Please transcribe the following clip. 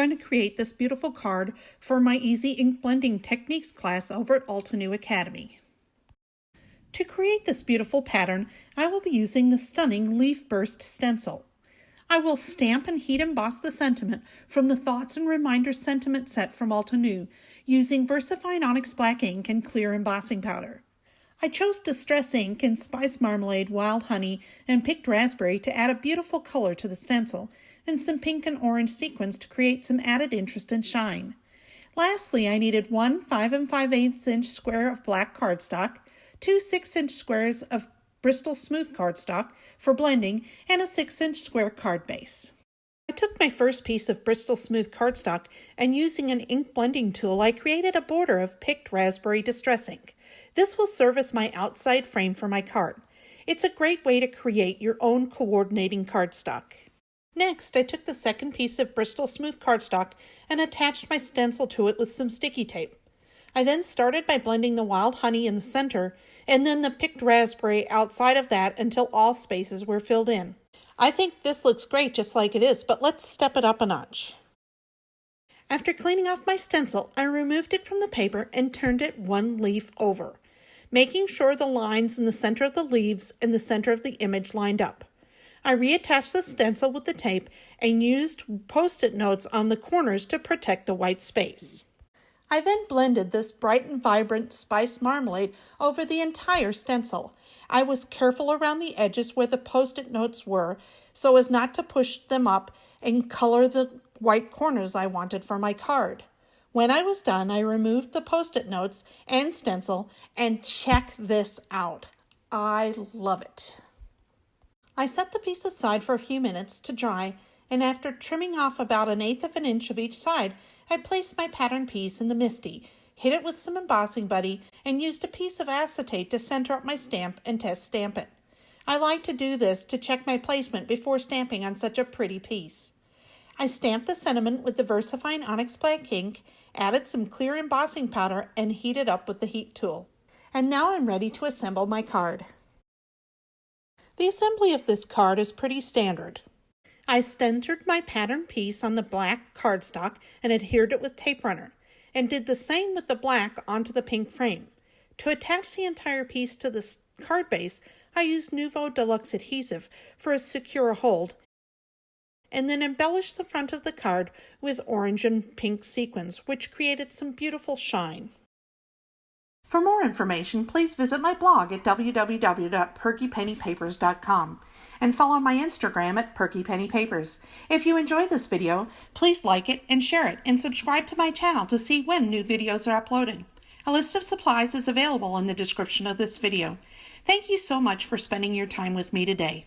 going to create this beautiful card for my Easy Ink Blending Techniques class over at Altenew Academy. To create this beautiful pattern, I will be using the stunning Leaf Burst stencil. I will stamp and heat emboss the sentiment from the Thoughts and Reminders sentiment set from Altenew using VersaFine Onyx black ink and clear embossing powder. I chose Distress ink and Spice Marmalade, Wild Honey, and Picked Raspberry to add a beautiful color to the stencil, and some pink and orange sequins to create some added interest and shine. Lastly, I needed one 5 5/8 inch square of black cardstock, two 6-inch squares of Bristol smooth cardstock for blending, and a 6-inch square card base. I took my first piece of Bristol smooth cardstock and using an ink blending tool, I created a border of Picked Raspberry Distress ink. This will serve as my outside frame for my card. It's a great way to create your own coordinating cardstock. Next, I took the second piece of Bristol smooth cardstock and attached my stencil to it with some sticky tape. I then started by blending the Wild Honey in the center and then the Picked Raspberry outside of that until all spaces were filled in. I think this looks great just like it is, but let's step it up a notch. After cleaning off my stencil, I removed it from the paper and turned it one leaf over, making sure the lines in the center of the leaves and the center of the image lined up. I reattached the stencil with the tape and used Post-it notes on the corners to protect the white space. I then blended this bright and vibrant Spice Marmalade over the entire stencil. I was careful around the edges where the Post-it notes were so as not to push them up and color the white corners I wanted for my card. When I was done, I removed the Post-it notes and stencil, and check this out. I love it. I set the piece aside for a few minutes to dry, and after trimming off about 1/8 inch of each side, I placed my pattern piece in the MISTI, hit it with some embossing buddy, and used a piece of acetate to center up my stamp and test stamp it. I like to do this to check my placement before stamping on such a pretty piece. I stamped the sentiment with the VersaFine Onyx black ink, added some clear embossing powder, and heated up with the heat tool. And now I'm ready to assemble my card. The assembly of this card is pretty standard. I centered my pattern piece on the black cardstock and adhered it with tape runner, and did the same with the black onto the pink frame. To attach the entire piece to the card base, I used Nuvo Deluxe Adhesive for a secure hold, and then embellished the front of the card with orange and pink sequins, which created some beautiful shine. For more information, please visit my blog at www.perkypennypapers.com and follow my Instagram at perkypennypapers. If you enjoyed this video, please like it and share it, and subscribe to my channel to see when new videos are uploaded. A list of supplies is available in the description of this video. Thank you so much for spending your time with me today.